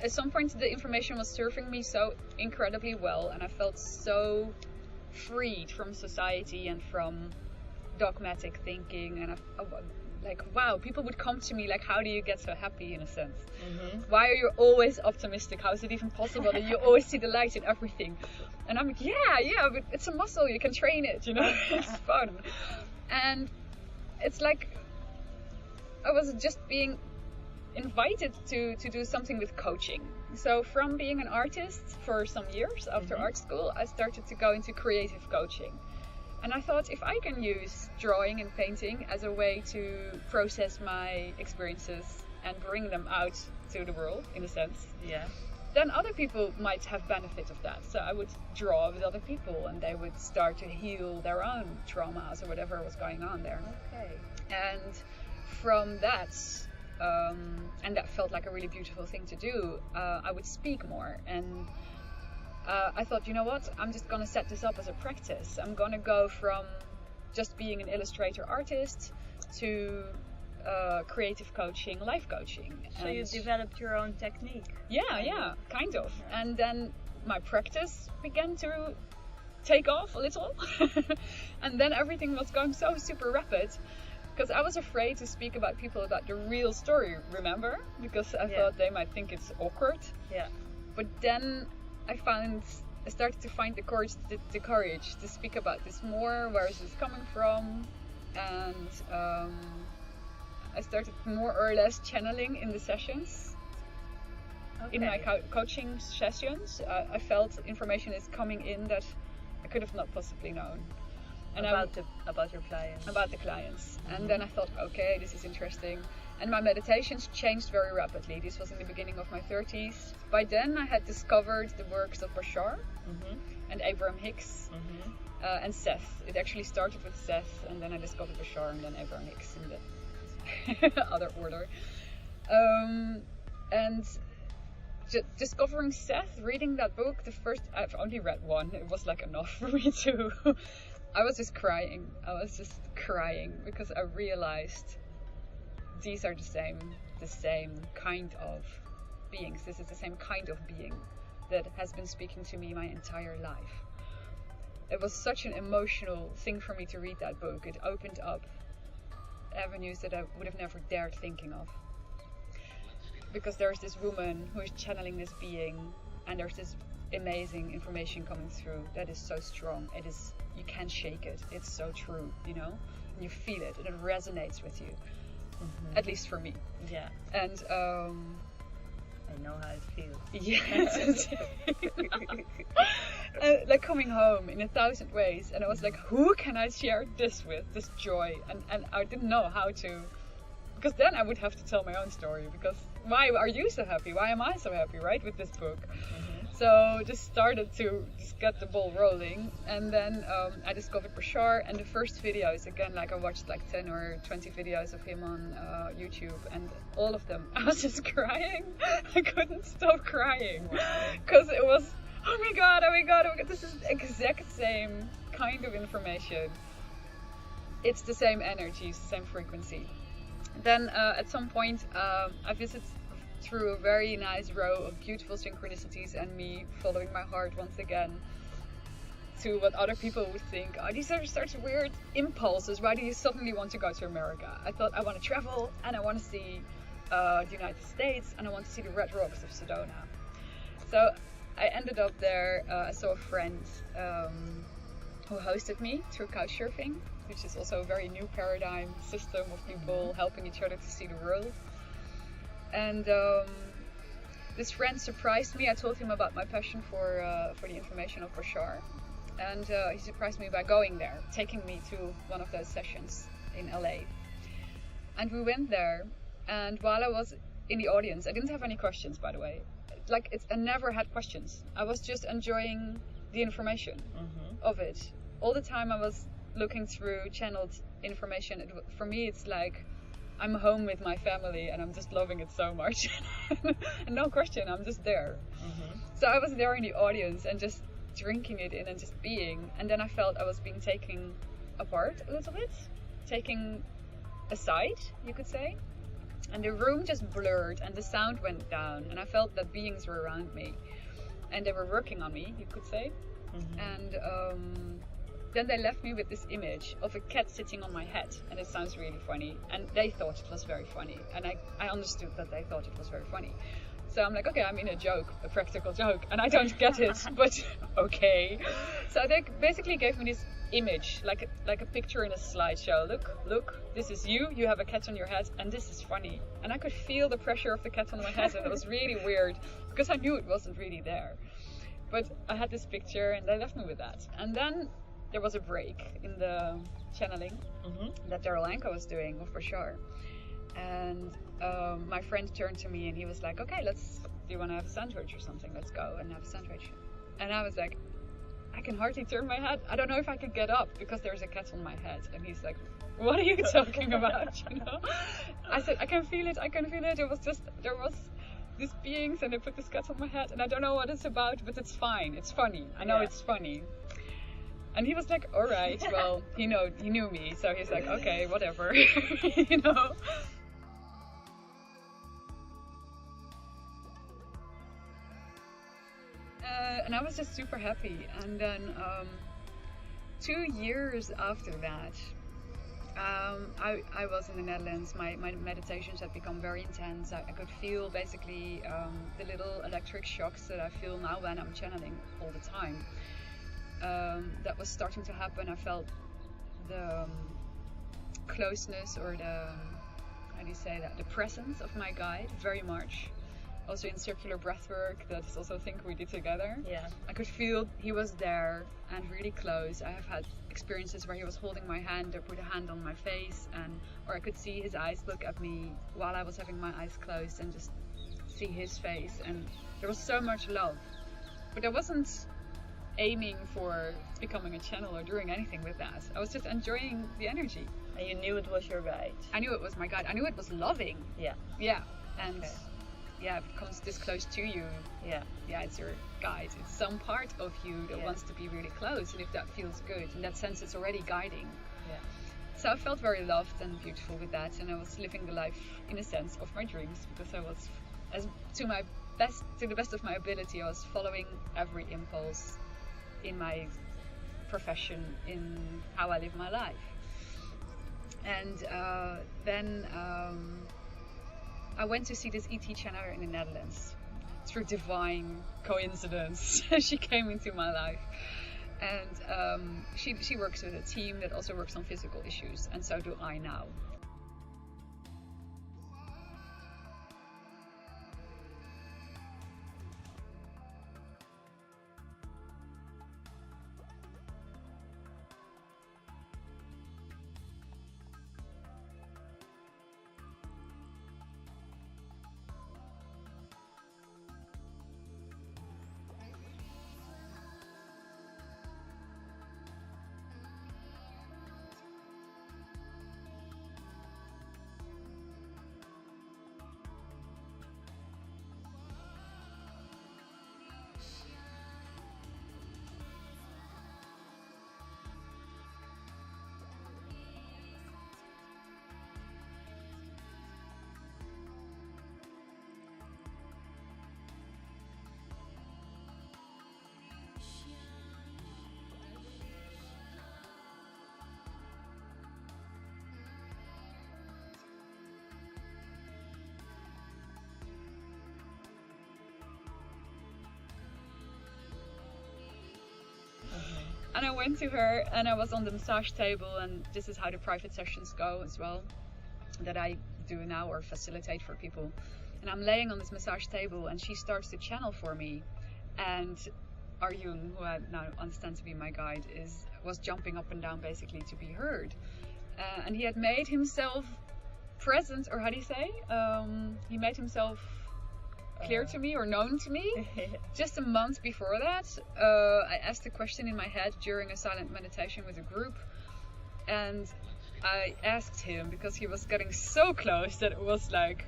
at some point the information was serving me so incredibly well, and I felt so freed from society and from dogmatic thinking, and like, wow, people would come to me like, how do you get so happy, in a sense? Why are you always optimistic? How is it even possible that you always see the light in everything? And I'm like, yeah, but it's a muscle, you can train it, you know. It's fun. And it's like I was just being invited to do something with coaching. So from being an artist for some years after art school, I started to go into creative coaching. And I thought, if I can use drawing and painting as a way to process my experiences and bring them out to the world, in a sense, then other people might have benefit of that. So I would draw with other people, and they would start to heal their own traumas or whatever was going on there. Okay. And from that, and that felt like a really beautiful thing to do, I would speak more. And I thought, you know what, I'm just going to set this up as a practice. I'm going to go from just being an illustrator artist to creative coaching, life coaching. So you developed your own technique? Yeah, kind of. And then my practice began to take off a little. And then everything was going so super rapid, because I was afraid to speak about the real story, remember? Because I thought they might think it's awkward. Yeah. But then I started to find the courage to speak about this more. Where is this coming from? And I started more or less channeling in the sessions. Okay. In my coaching sessions, I felt information is coming in that I could have not possibly known. And about your clients. About the clients. And then I thought, okay, this is interesting. And my meditations changed very rapidly. This was in the beginning of my 30s. By then I had discovered the works of Bashar and Abraham Hicks and Seth. It actually started with Seth, and then I discovered Bashar, and then Abraham Hicks in the other order. And discovering Seth, reading that book, I've only read one. It was like enough for me to... I was just crying because I realized these are the same kind of beings. This is the same kind of being that has been speaking to me my entire life. It was such an emotional thing for me to read that book. It opened up avenues that I would have never dared thinking of. Because there's this woman who is channeling this being, and there's this amazing information coming through that is so strong. You can't shake it. It's so true, you know? And you feel it, and it resonates with you. At least for me. Yeah. And I know how it feels. Yes. Like coming home in 1,000 ways, and I was like, who can I share this with, this joy? And I didn't know how to, because then I would have to tell my own story, because why are you so happy? Why am I so happy, right, with this book? So just started to just get the ball rolling, and then I discovered Bashar, and the first videos, again, like I watched like 10 or 20 videos of him on YouTube, and all of them, I was just crying. I couldn't stop crying, because it was, oh my god, this is the exact same kind of information. It's the same energy, it's the same frequency. Then at some point I visited through a very nice row of beautiful synchronicities, and me following my heart once again to what other people would think, oh, these are such weird impulses, why do you suddenly want to go to America? I thought, I want to travel, and I want to see the United States, and I want to see the red rocks of Sedona. So I ended up there. I saw a friend who hosted me through couchsurfing, which is also a very new paradigm system of people helping each other to see the world. And this friend surprised me. I told him about my passion for the information of Bashar, and he surprised me by going there, taking me to one of those sessions in LA. And we went there, and while I was in the audience, I didn't have any questions, by the way. I never had questions. I was just enjoying the information of it. All the time I was looking through channeled information. For me, it's like I'm home with my family, and I'm just loving it so much. And no question, I'm just there. So I was there in the audience and just drinking it in and just being. And then I felt I was being taken apart a little bit, taken aside, you could say. and the room just blurred and the sound went down, and I felt that beings were around me and they were working on me, you could say. And then they left me with this image of a cat sitting on my head, and it sounds really funny, and they thought it was very funny, and I understood that they thought it was very funny. So I'm like, okay, I'm in a joke, a practical joke, and I don't get it, but okay. So they basically gave me this image, like a picture in a slideshow. Look, this is you have a cat on your head, and this is funny. And I could feel the pressure of the cat on my head, and it was really weird, because I knew it wasn't really there. But I had this picture, and they left me with that. And then there was a break in the channeling that Daryl Anka was doing, for sure. And my friend turned to me and he was like, okay, do you want to have a sandwich or something? Let's go and have a sandwich. And I was like, I can hardly turn my head. I don't know if I could get up because there's a cat on my head. And he's like, what are you talking about? You know? I said, I can feel it. There was these beings and they put this cat on my head and I don't know what it's about, but it's fine. It's funny. I know it's funny. And he was like, all right, well, he knew me. So he's like, okay, whatever, you know. And I was just super happy. And then 2 years after that, I was in the Netherlands. My meditations had become very intense. I could feel basically the little electric shocks that I feel now when I'm channeling all the time. That was starting to happen. I felt the closeness, or the presence of my guide very much. Also in circular breathwork, that's also a thing we did together. Yeah. I could feel he was there and really close. I have had experiences where he was holding my hand or put a hand on my face, or I could see his eyes look at me while I was having my eyes closed and just see his face. And there was so much love. But I wasn't aiming for becoming a channel or doing anything with that. I was just enjoying the energy. And you knew it was your guide? I knew it was my guide. I knew it was loving. Yeah. Yeah. And if it comes this close to you, it's your guide. It's some part of you that wants to be really close, and if that feels good, in that sense it's already guiding. Yeah. So I felt very loved and beautiful with that, and I was living the life, in a sense, of my dreams, because I was, to the best of my ability, I was following every impulse in my profession, in how I live my life. And then I went to see this ET channeler in the Netherlands. Through divine coincidence, she came into my life. And she works with a team that also works on physical issues, and so do I now. And I went to her and I was on the massage table, and this is how the private sessions go as well, that I do now or facilitate for people. And I'm laying on this massage table and she starts to channel for me, and Arjun, who I now understand to be my guide, was jumping up and down basically to be heard. And he had made himself present, or how do you say? He made himself clear to me or known to me. Just a month before that, I asked a question in my head during a silent meditation with a group, and I asked him because he was getting so close that it was like,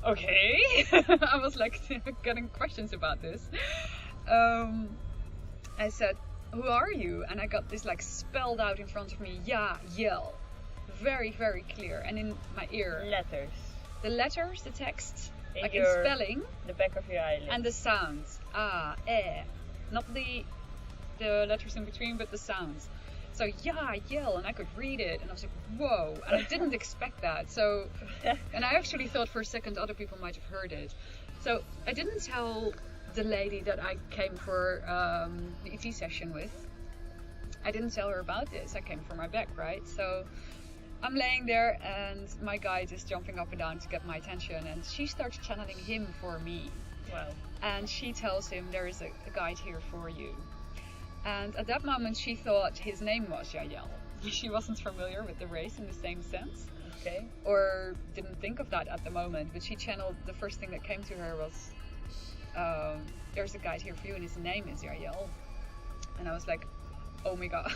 okay. I was like getting questions about this. I said, who are you? And I got this like spelled out in front of me, YahYel, very, very clear, and in my ear. Letters. The letters, the text, In like in your- spelling, The back of your eyelid. and the sounds. Ah, eh. Not the letters in between, but the sounds. So YahYel, and I could read it, and I was like, whoa, and I didn't expect that. So, and I actually thought for a second other people might have heard it. So I didn't tell the lady that I came for the ET session with. I didn't tell her about this. I came for my back, right? So I'm laying there, and my guide is jumping up and down to get my attention, and she starts channeling him for me. Wow. And she tells him, there is a guide here for you. And at that moment she thought his name was YahYel. She wasn't familiar with the race in the same sense. Okay. Or didn't think of that at the moment, but she channeled, the first thing that came to her was, there's a guide here for you and his name is YahYel. And I was like, oh my god.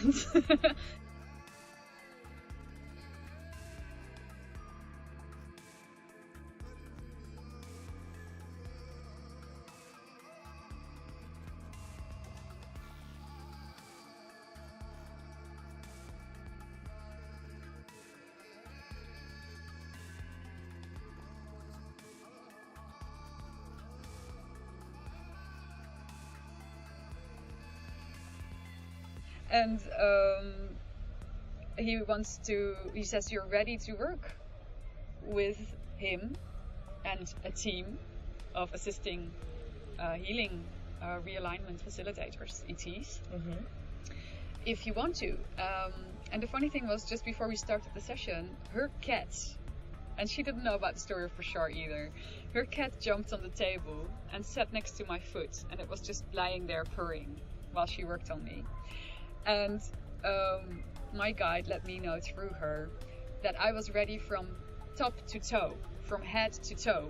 And he says you're ready to work with him and a team of assisting healing realignment facilitators, ETs, if you want to. And the funny thing was, just before we started the session, her cat, and she didn't know about the story for sure either, her cat jumped on the table and sat next to my foot, and it was just lying there purring while she worked on me. And my guide let me know through her that I was ready from top to toe, from head to toe,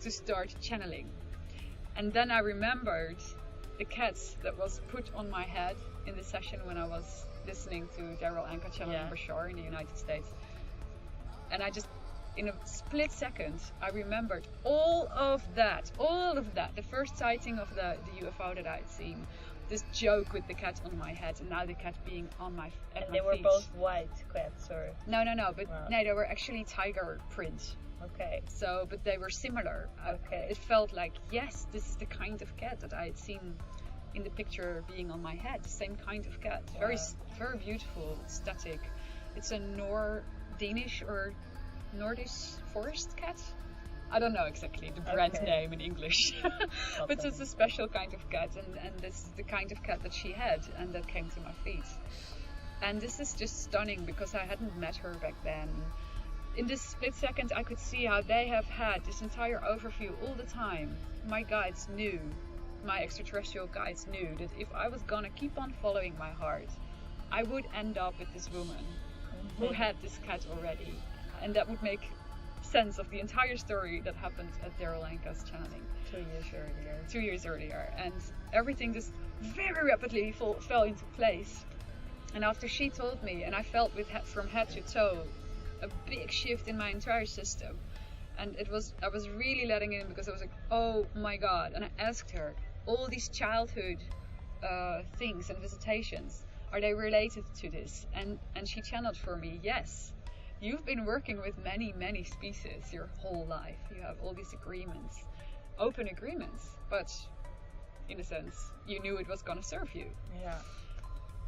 to start channeling. And then I remembered the cat that was put on my head in the session when I was listening to Daryl Anka channeling Bashar in the United States. And I just, in a split second, I remembered all of that, the first sighting of the UFO that I'd seen, this joke with the cat on my head, and now the cat being on my at And my they were feet. both white cats, or? No, but Wow. no, they were actually tiger print. Okay. So, but they were similar. Okay. It felt like, yes, this is the kind of cat that I had seen in the picture being on my head. The same kind of cat. Wow. Very beautiful, static. It's a Danish or Nordish forest cat. I don't know exactly the brand name in English, but it's a special kind of cat, and this is the kind of cat that she had and that came to my feet. And this is just stunning because I hadn't met her back then. In this split second I could see how they have had this entire overview all the time. My guides knew, my extraterrestrial guides knew that if I was gonna keep on following my heart, I would end up with this woman who had this cat already, and that would make sense of the entire story that happened at Daryl Anka's channeling 2 years earlier, and everything just very rapidly fell into place. And after she told me, and I felt from head to toe a big shift in my entire system, and I was really letting in, because I was like, oh my god. And I asked her, all these childhood things and visitations, are they related to this? And she channeled for me, yes. You've been working with many species your whole life. You have all these agreements, open agreements, but in a sense, you knew it was gonna serve you. Yeah.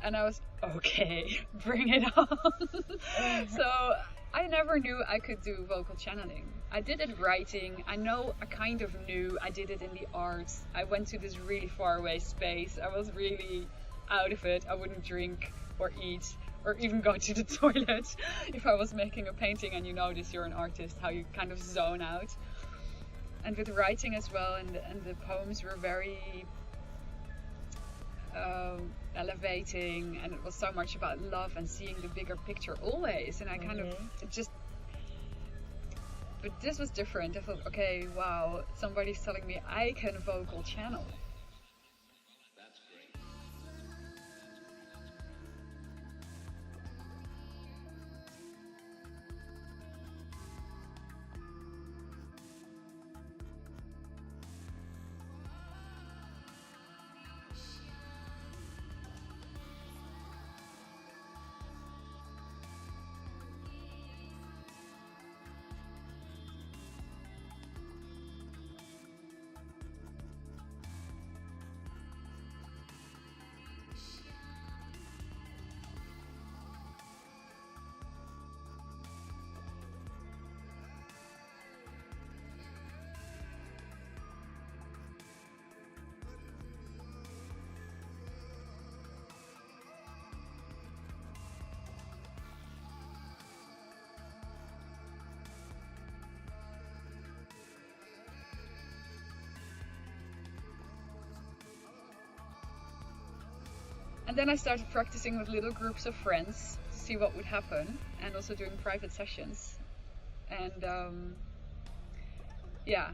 And I was, okay, bring it on. So I never knew I could do vocal channeling. I did it writing. I kind of knew. I did it in the arts. I went to this really far away space. I was really out of it. I wouldn't drink or eat or even go to the toilet if I was making a painting, and you notice you're an artist, how you kind of zone out. And with writing as well, and the poems were very elevating, and it was so much about love and seeing the bigger picture always, and I kind of but this was different. I thought, okay, wow, somebody's telling me I can vocal channel. And then I started practicing with little groups of friends to see what would happen, and also doing private sessions. And yeah,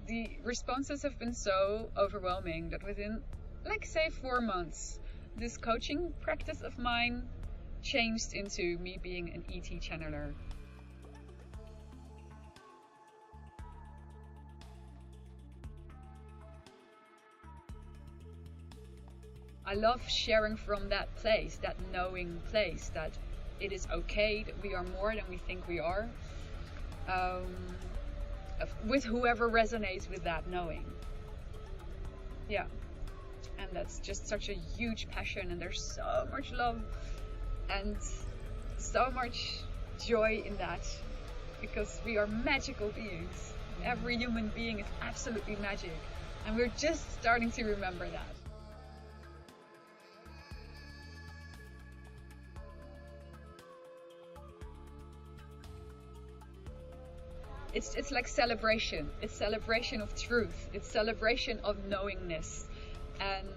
the responses have been so overwhelming that within, like, say 4 months, this coaching practice of mine changed into me being an ET channeler. I love sharing from that place, that knowing place, that it is okay, that we are more than we think we are, with whoever resonates with that knowing. Yeah, and that's just such a huge passion, and there's so much love and so much joy in that, because we are magical beings. Every human being is absolutely magic, and we're just starting to remember that. It's like celebration. It's celebration of truth. It's celebration of knowingness. And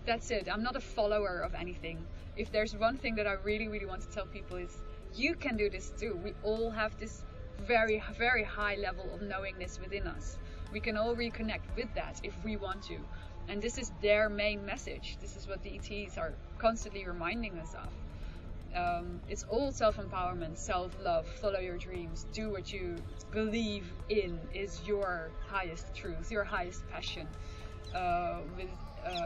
that's it. I'm not a follower of anything. If there's one thing that I really, really want to tell people is, you can do this too. We all have this very, very high level of knowingness within us. We can all reconnect with that if we want to. And this is their main message. This is what the ETs are constantly reminding us of. It's all self-empowerment, self-love, follow your dreams, do what you believe in is your highest truth, your highest passion, with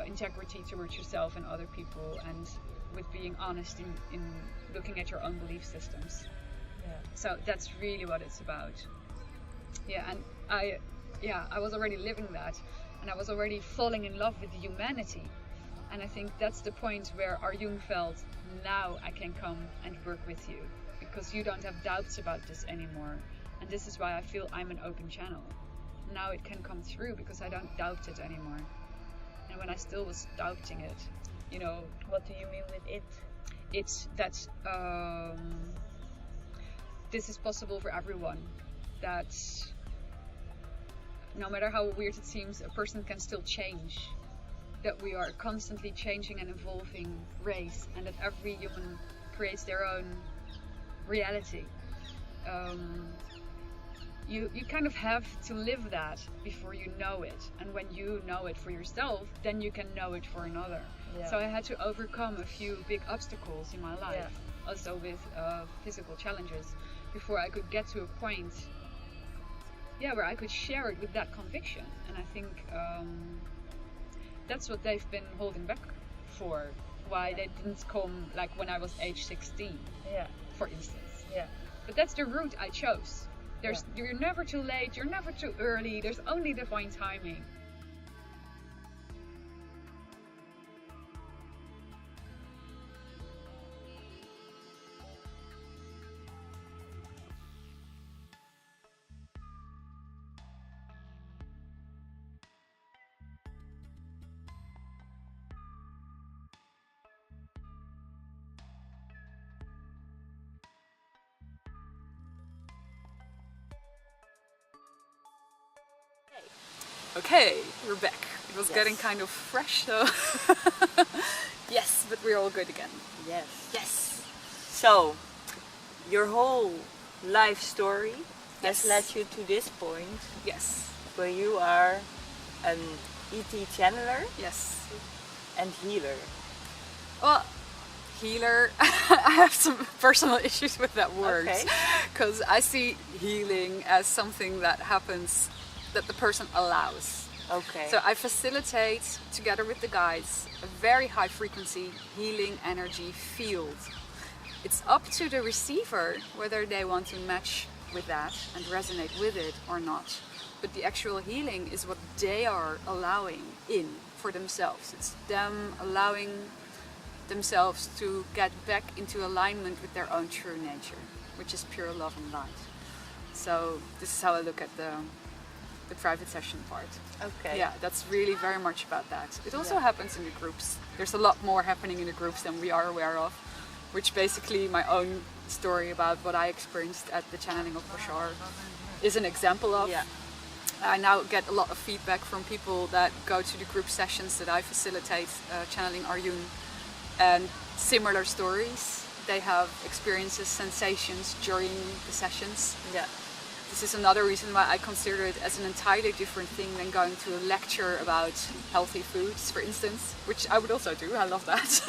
integrity towards yourself and other people, and with being honest in looking at your own belief systems. Yeah. So that's really what it's about. Yeah, and I was already living that, and I was already falling in love with humanity. And I think that's the point where Arjun felt, now I can come and work with you, because you don't have doubts about this anymore. And this is why I feel I'm an open channel. Now it can come through because I don't doubt it anymore. And when I still was doubting it, you know. What do you mean with it? It's that this is possible for everyone. That no matter how weird it seems, a person can still change. That we are constantly changing and evolving race, and that every human creates their own reality. You kind of have to live that before you know it, and when you know it for yourself, then you can know it for another. Yeah. So I had to overcome a few big obstacles in my life, also with physical challenges, before I could get to a point where I could share it with that conviction. And I think that's what they've been holding back for. Why they didn't come like when I was age 16, for instance. Yeah. But that's the route I chose. You're never too late, you're never too early, there's only divine timing. Okay, we're back. It was getting kind of fresh, so yes, but we're all good again. Yes. Yes. So, your whole life story has led you to this point. Yes. Where you are an ET channeler. Yes. And healer. Well, healer, I have some personal issues with that word. Because I see healing as something that happens, that the person allows. Okay. So I facilitate, together with the guides, a very high frequency healing energy field. It's up to the receiver whether they want to match with that and resonate with it or not. But the actual healing is what they are allowing in for themselves. It's them allowing themselves to get back into alignment with their own true nature, which is pure love and light. So this is how I look at the private session part. Okay. Yeah, that's really very much about that. It also happens in the groups. There's a lot more happening in the groups than we are aware of, which basically my own story about what I experienced at the channeling of Bashar is an example of. Yeah. I now get a lot of feedback from people that go to the group sessions that I facilitate, channeling Arjun, and similar stories. They have experiences, sensations during the sessions. Yeah. This is another reason why I consider it as an entirely different thing than going to a lecture about healthy foods, for instance, which I would also do. I love that.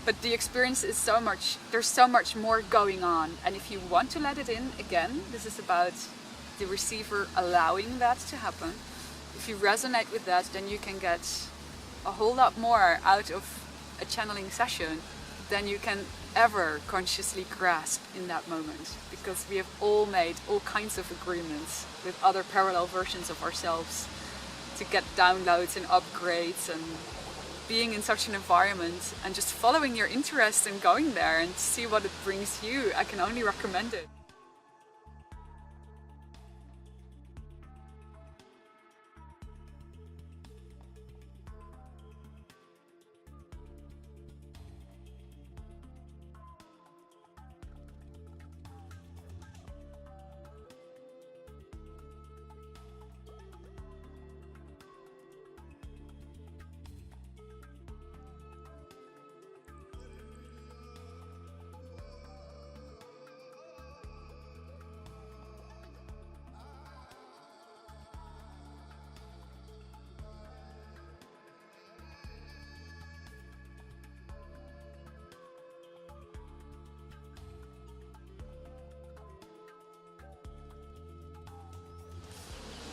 But the experience is there's so much more going on. And if you want to let it in, again, this is about the receiver allowing that to happen. If you resonate with that, then you can get a whole lot more out of a channeling session than you can ever consciously grasp in that moment, because we have all made all kinds of agreements with other parallel versions of ourselves to get downloads and upgrades, and being in such an environment and just following your interest and going there and see what it brings you, I can only recommend it.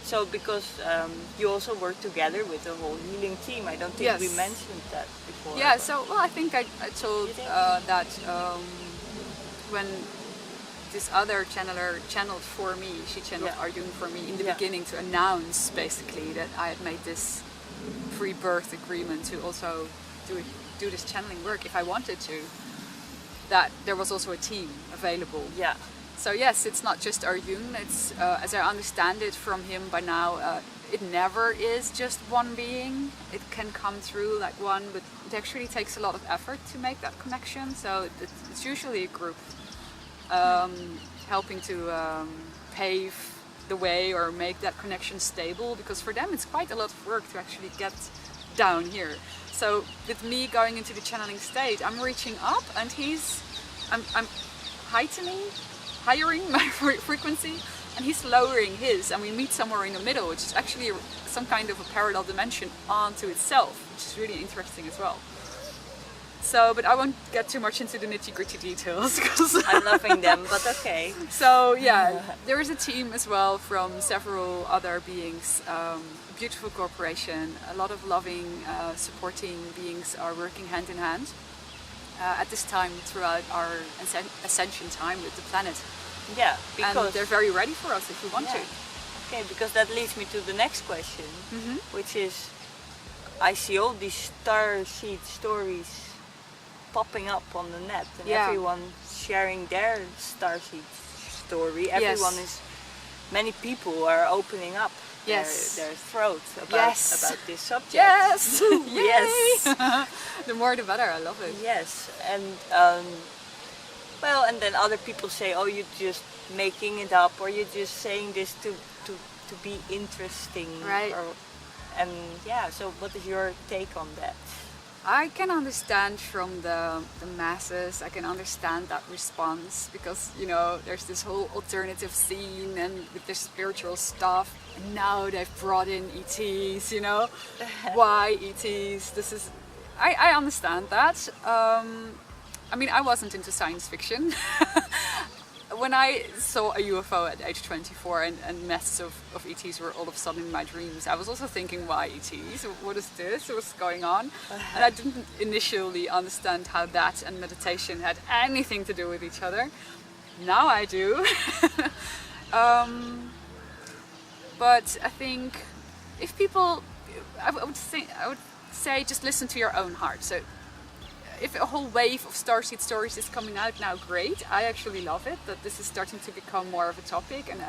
So because you also work together with the whole healing team, I don't think we mentioned that before. Yeah, so I think I told that when this other channeler channeled for me, she channeled Arjun for me in the beginning to announce basically that I had made this pre-birth agreement to also do this channeling work if I wanted to, that there was also a team available. Yeah. So yes, it's not just Arjun, it's, as I understand it from him by now, it never is just one being. It can come through like one, but it actually takes a lot of effort to make that connection. So it's usually a group helping to pave the way or make that connection stable, because for them it's quite a lot of work to actually get down here. So with me going into the channeling state, I'm reaching up and I'm highering my frequency, and he's lowering his, and we meet somewhere in the middle, which is actually some kind of a parallel dimension onto itself, which is really interesting as well. So, but I won't get too much into the nitty-gritty details because I'm loving them, but okay. So yeah, there is a team as well from several other beings, a beautiful cooperation, a lot of loving, supporting beings are working hand in hand. At this time throughout our ascension time with the planet. Yeah, because and they're very ready for us if we want to. Okay, because that leads me to the next question, which is, I see all these starseed stories popping up on the net, and everyone sharing their starseed story. Everyone many people are opening up their throat about this subject. Yes! Yes! The more the better, I love it. Yes, and and then other people say, oh, you're just making it up, or you're just saying this to be interesting. Right. So what is your take on that? I can understand from the masses, I can understand that response, because, you know, there's this whole alternative scene and with the spiritual stuff, and now they've brought in ETs, you know. Why ETs? I understand that. I mean, I wasn't into science fiction. When I saw a UFO at age 24 and masses of ETs were all of a sudden in my dreams, I was also thinking, why ETs? What is this? What's going on? And I didn't initially understand how that and meditation had anything to do with each other. Now I do. But I think if people, I would say just listen to your own heart. So if a whole wave of starseed stories is coming out now, great. I actually love it, that this is starting to become more of a topic, and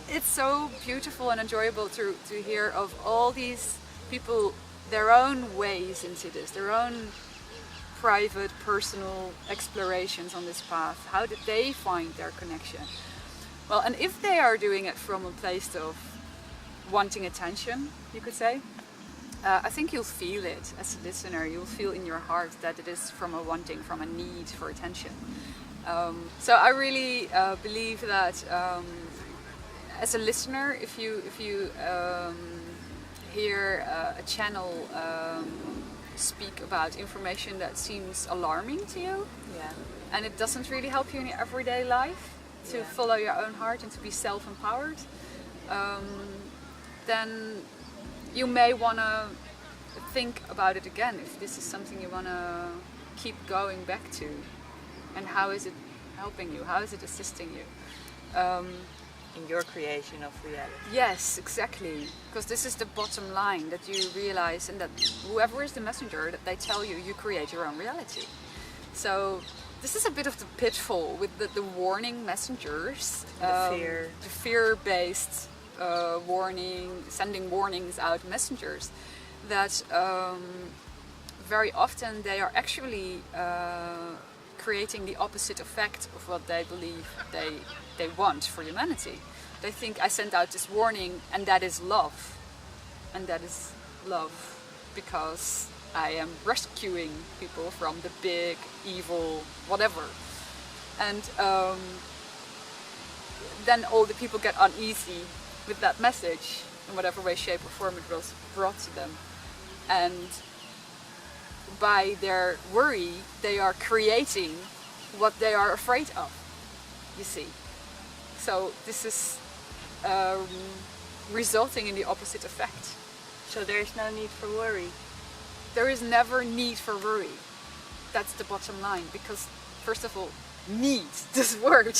it's so beautiful and enjoyable to hear of all these people, their own ways into this, their own private, personal explorations on this path. How did they find their connection? Well, and if they are doing it from a place of wanting attention, you could say, I think you'll feel it as a listener. You'll feel in your heart that it is from a wanting, from a need for attention. So I really believe that as a listener, if you hear a channel speak about information that seems alarming to you, and it doesn't really help you in your everyday life to follow your own heart and to be self-empowered, then you may want to think about it again if this is something you want to keep going back to, and how is it helping you, how is it assisting you in your creation of reality. Yes, exactly, because this is the bottom line, that you realize, and that whoever is the messenger, that they tell you, you create your own reality. So this is a bit of the pitfall with the warning messengers, the fear-based sending warnings out messengers, that very often they are actually creating the opposite effect of what they believe they want for humanity. They think, I sent out this warning and that is love. And that is love because I am rescuing people from the big, evil, whatever. And then all the people get uneasy with that message in whatever way, shape or form it was brought to them. And by their worry, they are creating what they are afraid of, you see. So this is resulting in the opposite effect. So there is no need for worry. There is never need for worry. That's the bottom line, because first of all, need, this word,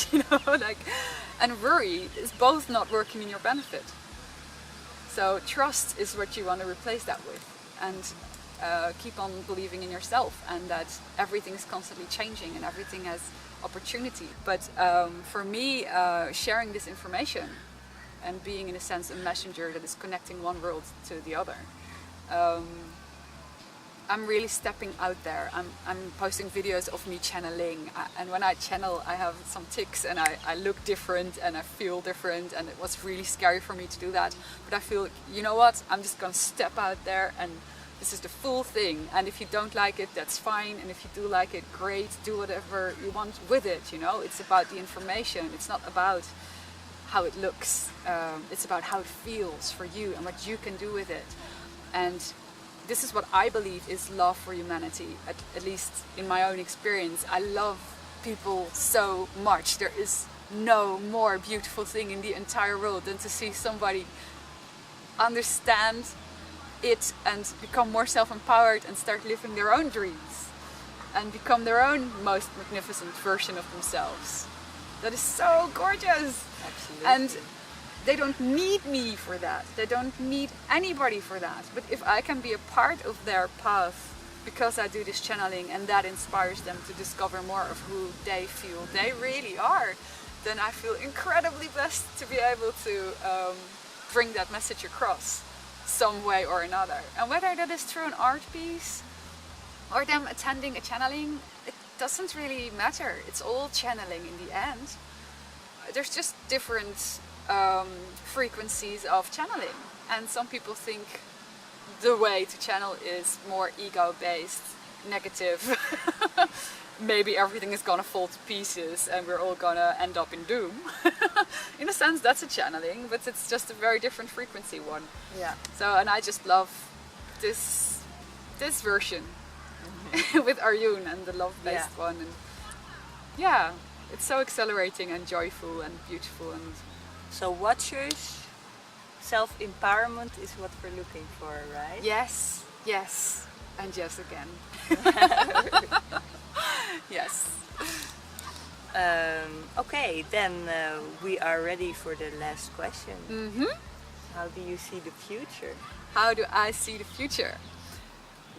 and worry is both not working in your benefit. So trust is what you want to replace that with, and keep on believing in yourself, and that everything is constantly changing and everything has opportunity. But for me, sharing this information and being in a sense a messenger that is connecting one world to the other, I'm really stepping out there. I'm posting videos of me channeling, and when I channel I have some tics and I look different and I feel different, and it was really scary for me to do that. But I feel, you know what, I'm just gonna step out there, and this is the full thing, and if you don't like it, that's fine, and if you do like it, great, do whatever you want with it, It's about the information, it's not about how it looks, it's about how it feels for you and what you can do with it. And this is what I believe is love for humanity, at least in my own experience. I love people so much. There is no more beautiful thing in the entire world than to see somebody understand it and become more self-empowered and start living their own dreams and become their own most magnificent version of themselves. That is so gorgeous. Absolutely. And they don't need me for that. They don't need anybody for that. But if I can be a part of their path because I do this channeling and that inspires them to discover more of who they feel they really are, then I feel incredibly blessed to be able to bring that message across some way or another. And whether that is through an art piece or them attending a channeling, it doesn't really matter. It's all channeling in the end. There's just different frequencies of channeling, and some people think the way to channel is more ego-based, negative. Maybe everything is gonna fall to pieces and we're all gonna end up in doom. In a sense, that's a channeling, but it's just a very different frequency one. Yeah. So, and I just love this version with Arjun and the love-based one, and yeah, it's so exhilarating and joyful and beautiful. And so watchers, self-empowerment is what we're looking for, right? yes, and yes again. Yes. Okay, then we are ready for the last question. Mm-hmm. How do you see the future? How do I see the future?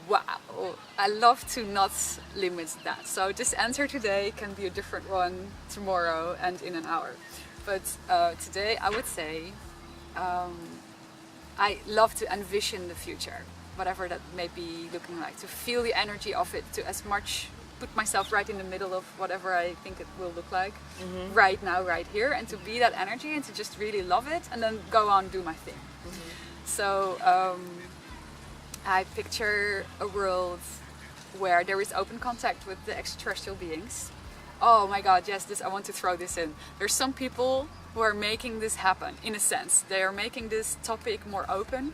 Wow, I love to not limit that. So this answer today can be a different one tomorrow and in an hour. But today I would say I love to envision the future, whatever that may be looking like, to feel the energy of it, to as much put myself right in the middle of whatever I think it will look like right now, right here, and to be that energy and to just really love it and then go on do my thing. So I picture a world where there is open contact with the extraterrestrial beings. Oh my God, yes, I want to throw this in. There's some people who are making this happen, in a sense. They are making this topic more open.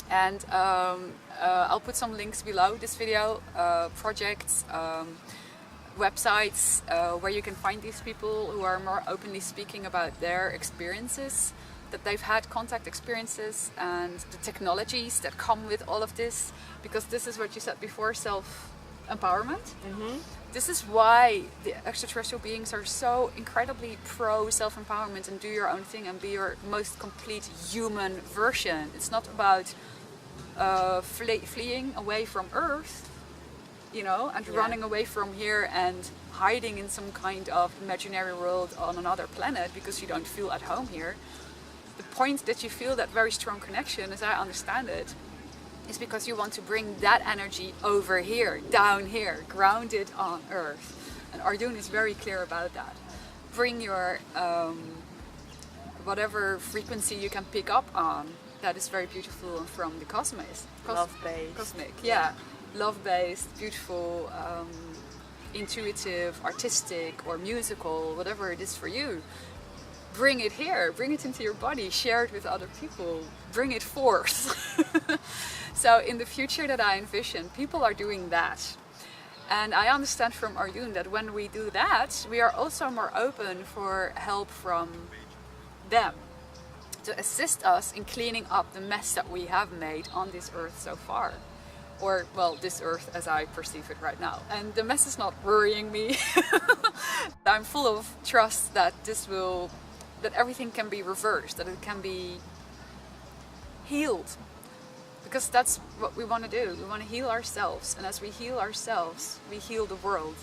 And I'll put some links below this video, projects, websites where you can find these people who are more openly speaking about their experiences, that they've had contact experiences, and the technologies that come with all of this, because this is what you said before, self-empowerment. This is why the extraterrestrial beings are so incredibly pro self-empowerment and do your own thing and be your most complete human version. It's not about fleeing away from Earth, you know, and running away from here and hiding in some kind of imaginary world on another planet because you don't feel at home here. The point that you feel that very strong connection, as I understand it, is because you want to bring that energy over here, down here, grounded on Earth. And Arjun is very clear about that. Bring your whatever frequency you can pick up on. That is very beautiful from the cosmic. Love-based. Cosmic, yeah. Love-based, beautiful, intuitive, artistic, or musical, whatever it is for you. Bring it here, bring it into your body, share it with other people, bring it forth. So in the future that I envision, people are doing that. And I understand from Arjun that when we do that, we are also more open for help from them to assist us in cleaning up the mess that we have made on this earth so far. Or, well, this earth as I perceive it right now. And the mess is not worrying me. I'm full of trust that that everything can be reversed, that it can be healed. Because that's what we want to do. We want to heal ourselves. And as we heal ourselves, we heal the world.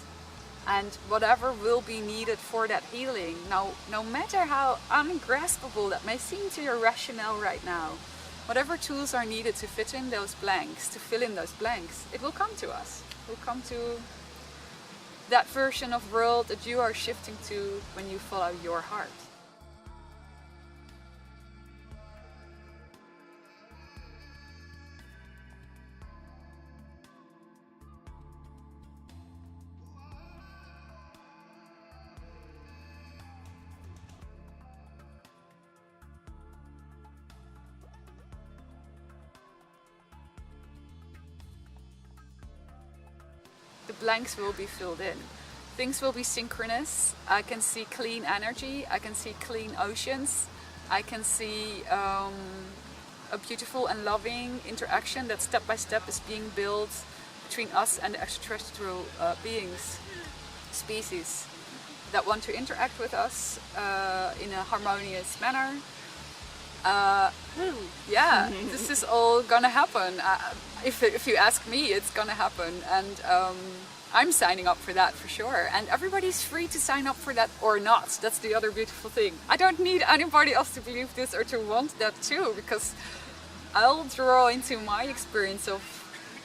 And whatever will be needed for that healing, no matter how ungraspable that may seem to your rationale right now, whatever tools are needed to fit in those blanks, to fill in those blanks, it will come to us. It will come to that version of world that you are shifting to when you follow your heart. The blanks will be filled in. Things will be synchronous. I can see clean energy. I can see clean oceans. I can see a beautiful and loving interaction that step by step is being built between us and the extraterrestrial beings, species that want to interact with us in a harmonious manner. Yeah, this is all gonna happen. If you ask me, it's gonna happen, and I'm signing up for that for sure. And everybody's free to sign up for that or not. That's the other beautiful thing. I don't need anybody else to believe this or to want that too, because I'll draw into my experience of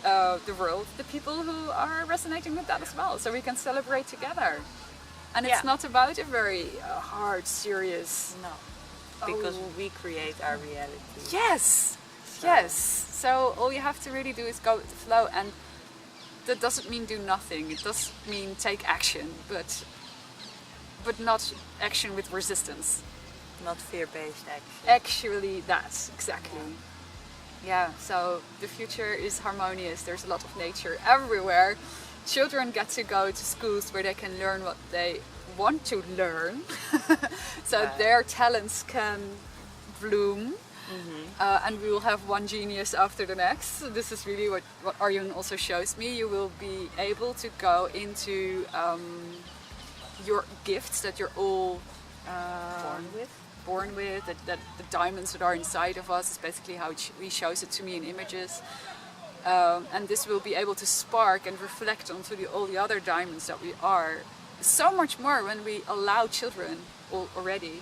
the world the people who are resonating with that as well, so we can celebrate together. And it's not about a very hard, serious. No. Because we create our reality. Yes, yes. So all you have to really do is go with the flow, and that doesn't mean do nothing. It does mean take action, but not action with resistance. Not fear-based action. Actually, that's exactly. Yeah. So the future is harmonious. There's a lot of nature everywhere. Children get to go to schools where they can learn what they want to learn, so their talents can bloom, and we will have one genius after the next. So this is really what Arjun also shows me. You will be able to go into your gifts that you're all born with, that the diamonds that are inside of us is basically how he shows it to me in images. And this will be able to spark and reflect onto all the other diamonds that we are. So much more when we allow children already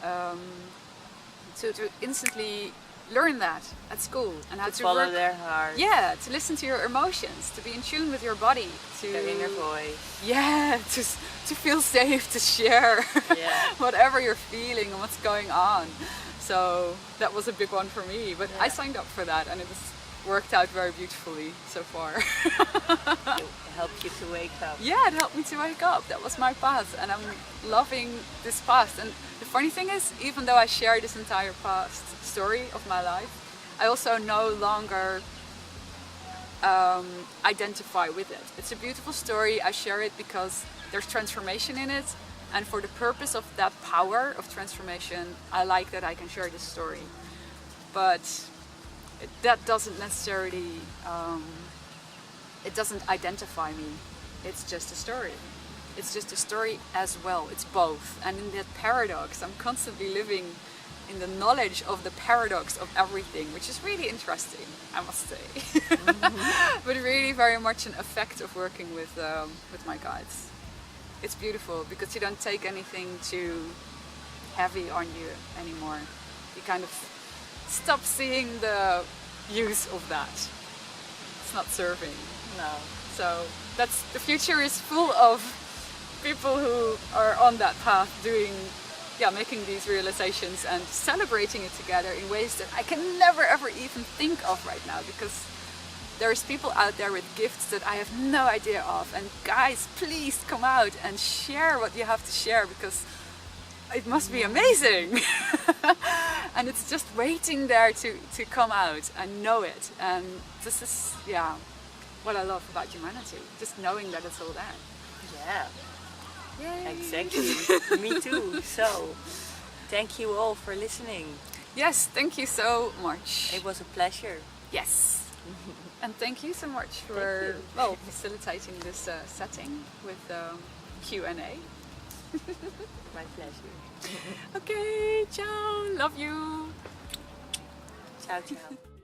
to instantly learn that at school and how to follow their heart. Yeah, to listen to your emotions, to be in tune with your body, to their inner voice. Yeah, to feel safe to share whatever you're feeling and what's going on. So that was a big one for me, but I signed up for that, and it was worked out very beautifully so far. It helped you to wake up. Yeah, it helped me to wake up. That was my path, and I'm loving this path. And the funny thing is, even though I share this entire past story of my life, I also no longer identify with it. It's a beautiful story. I share it because there's transformation in it, and for the purpose of that power of transformation, I like that I can share this story. But that doesn't necessarily, it doesn't identify me. It's just a story. It's just a story as well. It's both. And in that paradox, I'm constantly living in the knowledge of the paradox of everything, which is really interesting, I must say. But really very much an effect of working with my guides. It's beautiful because you don't take anything too heavy on you anymore. You kind of stop seeing the use of that. It's not serving. No. So that's, the future is full of people who are on that path doing, making these realizations and celebrating it together in ways that I can never ever even think of right now, because there's people out there with gifts that I have no idea of. And guys, please come out and share what you have to share, because it must be amazing. And it's just waiting there to come out and know it. And this is, what I love about humanity. Just knowing that it's all there. Yeah. Yay. Exactly. Me too. So, thank you all for listening. Yes, thank you so much. It was a pleasure. Yes. And thank you so much for facilitating this setting with Q&A. My pleasure. Okay, ciao. Love you. Ciao, ciao.